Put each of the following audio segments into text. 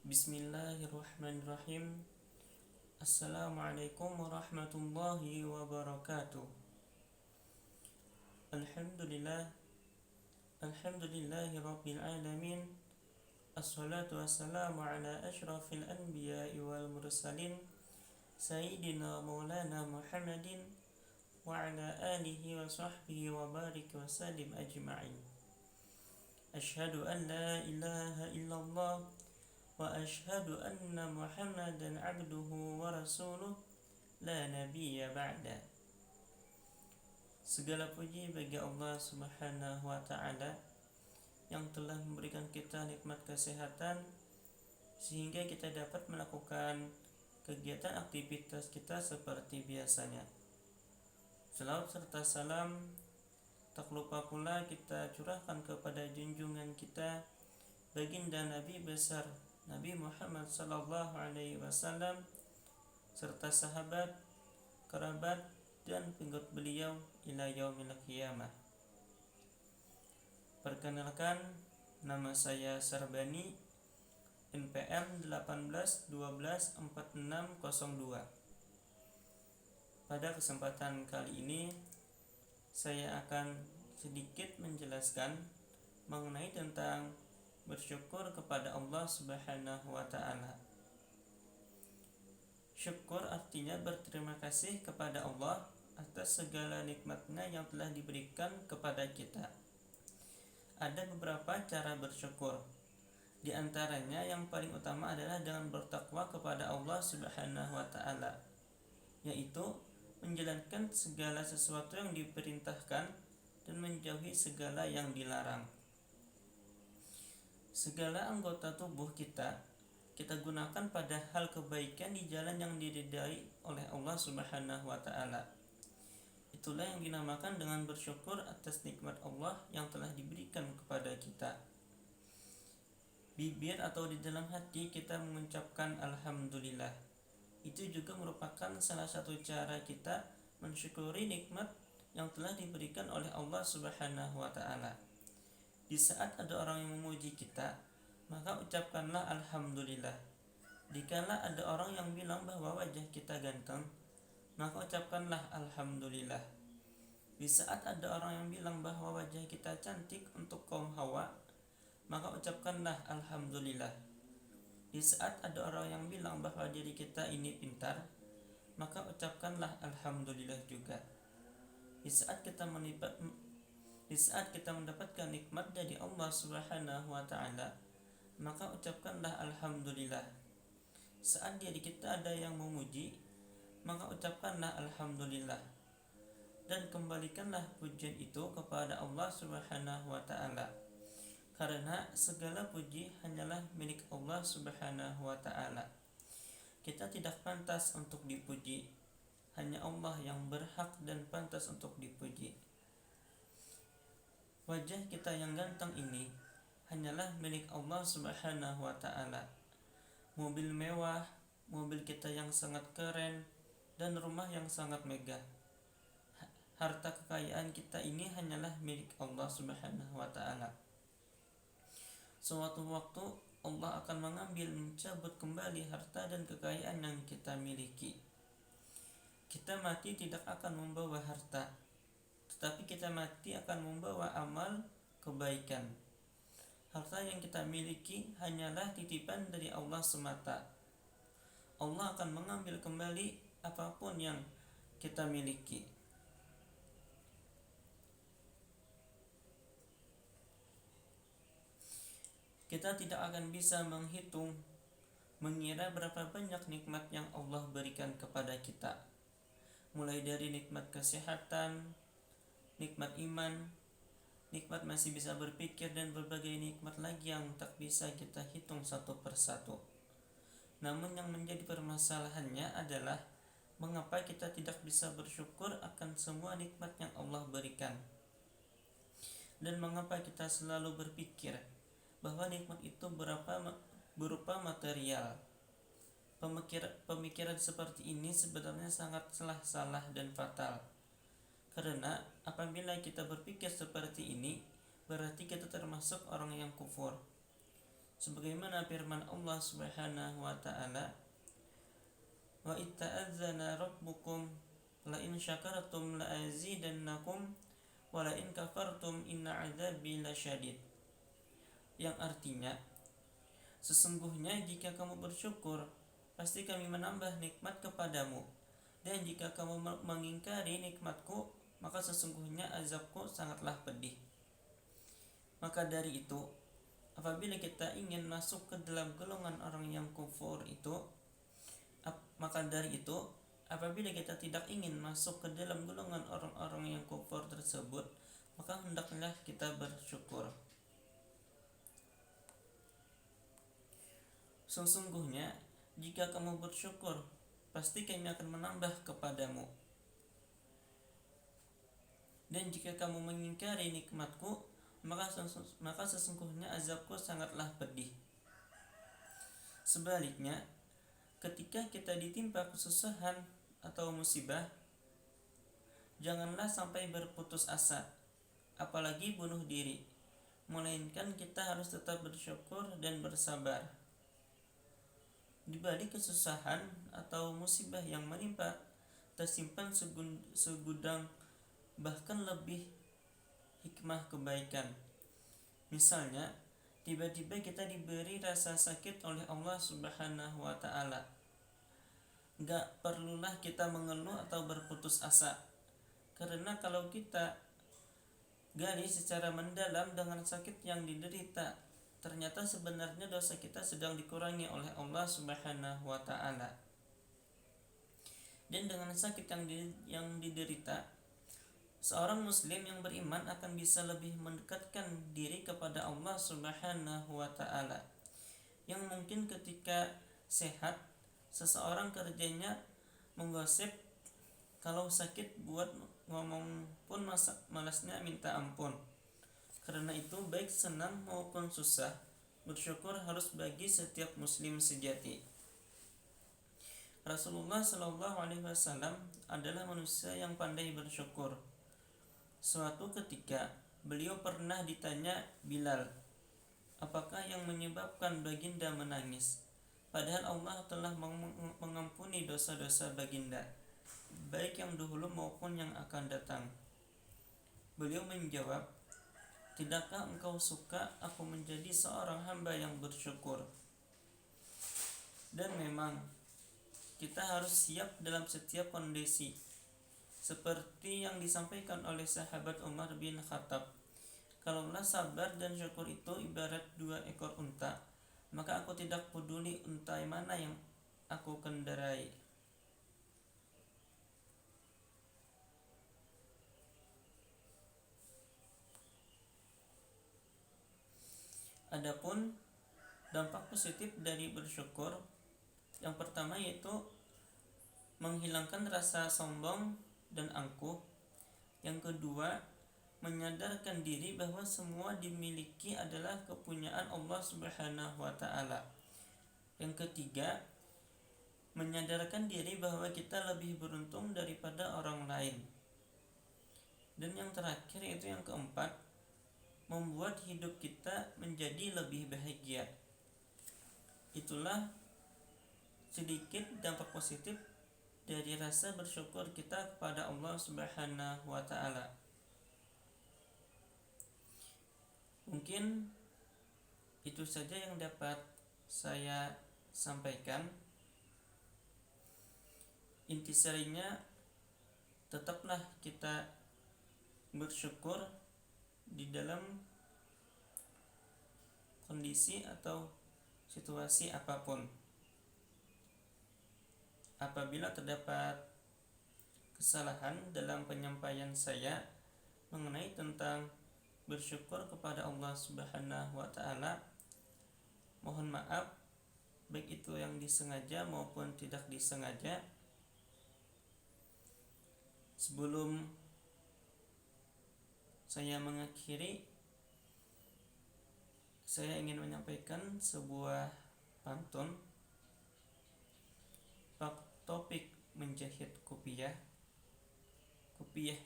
Bismillahirrahmanirrahim. Assalamualaikum warahmatullahi wabarakatuh. Alhamdulillah. Alhamdulillahi rabbil alamin. Assalatu wassalamu ala ashrafil anbiya'i wal mursalin Sayyidina maulana Muhammadin wa ala alihi wa sahbihi wa barik wa sallim ajma'in. Ashhadu an la ilaha illallah wa ashhadu anna Muhammadan abduhu wa rasuluh la nabiyya ba'da. Segala puji bagi Allah Subhanahu wa taala yang telah memberikan kita nikmat kesehatan sehingga kita dapat melakukan kegiatan aktivitas kita seperti biasanya. Salawat serta salam tak lupa pula kita curahkan kepada junjungan kita baginda Nabi besar Nabi Muhammad sallallahu alaihi wasallam serta sahabat, kerabat dan pengikut beliau ila yaumil qiyamah. Perkenalkan, nama saya Sarbani, NPM 18124602. Pada kesempatan kali ini saya akan sedikit menjelaskan mengenai tentang bersyukur kepada Allah Subhanahu wa taala. Syukur artinya berterima kasih kepada Allah atas segala nikmatnya yang telah diberikan kepada kita. Ada beberapa cara bersyukur. Di antaranya yang paling utama adalah dengan bertakwa kepada Allah Subhanahu wa taala, yaitu menjalankan segala sesuatu yang diperintahkan dan menjauhi segala yang dilarang. Segala anggota tubuh kita gunakan pada hal kebaikan di jalan yang diridai oleh Allah Subhanahu wa taala. Itulah yang dinamakan dengan bersyukur atas nikmat Allah yang telah diberikan kepada kita. Bibir atau di dalam hati kita mengucapkan alhamdulillah. Itu juga merupakan salah satu cara kita mensyukuri nikmat yang telah diberikan oleh Allah Subhanahu wa taala. Di saat ada orang yang memuji kita, maka ucapkanlah alhamdulillah. Dikala ada orang yang bilang bahwa wajah kita ganteng, maka ucapkanlah alhamdulillah. Di saat ada orang yang bilang bahwa wajah kita cantik untuk kaum Hawa, maka ucapkanlah alhamdulillah. Di saat ada orang yang bilang bahwa diri kita ini pintar, maka ucapkanlah alhamdulillah juga. Di saat kita mendapatkan nikmat dari Allah Subhanahu wa taala, maka ucapkanlah alhamdulillah. Saat diri kita ada yang memuji, maka ucapkanlah alhamdulillah. Dan kembalikanlah pujian itu kepada Allah Subhanahu wa taala. Karena segala puji hanyalah milik Allah Subhanahu wa taala. Kita tidak pantas untuk dipuji. Hanya Allah yang berhak dan pantas untuk dipuji. Wajah kita yang ganteng ini hanyalah milik Allah Subhanahu wa taala. Mobil mewah, mobil kita yang sangat keren, dan rumah yang sangat megah. Harta kekayaan kita ini hanyalah milik Allah Subhanahu wa taala. Suatu waktu Allah akan mencabut kembali harta dan kekayaan yang kita miliki. Kita mati tidak akan membawa harta, tetapi kita mati akan membawa amal kebaikan. Harta yang kita miliki hanyalah titipan dari Allah semata. Allah akan mengambil kembali apapun yang kita miliki. Kita tidak akan bisa mengira berapa banyak nikmat yang Allah berikan kepada kita. Mulai dari nikmat kesehatan, nikmat iman, nikmat masih bisa berpikir, dan berbagai nikmat lagi yang tak bisa kita hitung satu persatu. Namun yang menjadi permasalahannya adalah mengapa kita tidak bisa bersyukur akan semua nikmat yang Allah berikan. Dan mengapa kita selalu berpikir bahwa nikmat itu berupa material. Pemikiran seperti ini sebenarnya sangat salah dan fatal. Karena apabila kita berpikir seperti ini, berarti kita termasuk orang yang kufur. Sebagaimana firman Allah Subhanahu wa taala, "Wa itta'adzana rabbukum la in syakartum la azidannakum wa la in kafartum inna 'adzabi lasyadid." Yang artinya, sesungguhnya jika kamu bersyukur, pasti kami menambah nikmat kepadamu, dan jika kamu mengingkari nikmatku, maka sesungguhnya azabku sangatlah pedih. Maka dari itu, apabila kita ingin masuk ke dalam golongan orang yang kufur itu, apabila kita tidak ingin masuk ke dalam golongan orang-orang yang kufur tersebut, maka hendaklah kita bersyukur. Sesungguhnya jika kamu bersyukur, pasti kami akan menambah kepadamu, dan jika kamu mengingkari nikmatku, maka sesungguhnya azabku sangatlah pedih. Sebaliknya, ketika kita ditimpa kesusahan atau musibah, janganlah sampai berputus asa, apalagi bunuh diri, melainkan kita harus tetap bersyukur dan bersabar. Di balik kesusahan atau musibah yang menimpa, tersimpan segudang bahkan lebih hikmah kebaikan. Misalnya, tiba-tiba kita diberi rasa sakit oleh Allah Subhanahu wa taala. Gak perlulah kita mengeluh atau berputus asa, karena kalau kita gali secara mendalam dengan sakit yang diderita, ternyata sebenarnya dosa kita sedang dikurangi oleh Allah Subhanahu wa taala. Dan dengan sakit yang diderita, seorang muslim yang beriman akan bisa lebih mendekatkan diri kepada Allah Subhanahu wa taala. Yang mungkin ketika sehat, seseorang kerjanya menggosip, kalau sakit buat ngomong pun malasnya minta ampun. Karena itu, baik senang maupun susah, bersyukur harus bagi setiap muslim sejati. Rasulullah SAW adalah manusia yang pandai bersyukur. Suatu ketika, beliau pernah ditanya Bilal, apakah yang menyebabkan baginda menangis? Padahal Allah telah mengampuni dosa-dosa baginda, baik yang dahulu maupun yang akan datang. Beliau menjawab, tidakkah engkau suka aku menjadi seorang hamba yang bersyukur? Dan memang kita harus siap dalam setiap kondisi, seperti yang disampaikan oleh sahabat Umar bin Khattab, kalaulah sabar dan syukur itu ibarat 2 ekor unta, maka aku tidak peduli unta mana yang aku kendarai. Adapun dampak positif dari bersyukur, yang pertama yaitu menghilangkan rasa sombong dan angkuh. Yang kedua, menyadarkan diri bahwa semua dimiliki adalah kepunyaan Allah Subhanahu wa taala. Yang ketiga, menyadarkan diri bahwa kita lebih beruntung daripada orang lain. Dan yang terakhir yaitu yang keempat, membuat hidup kita menjadi lebih bahagia. Itulah sedikit dampak positif dari rasa bersyukur kita kepada Allah Subhanahu wa taala. Mungkin itu saja yang dapat saya sampaikan. Intisarinya, tetaplah kita bersyukur di dalam kondisi atau situasi apapun. Apabila terdapat kesalahan dalam penyampaian saya mengenai tentang bersyukur kepada Allah Subhanahu wa taala, mohon maaf, baik itu yang disengaja maupun tidak disengaja. Sebelum saya mengakhiri, saya ingin menyampaikan sebuah pantun. Topik menjahit kopiah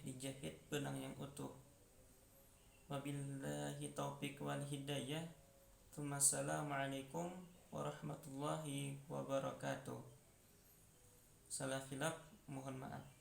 dijahit benang yang utuh. Wabillahi taufik wal hidayah. Assalamualaikum warahmatullahi wabarakatuh. Salah khilaf mohon maaf.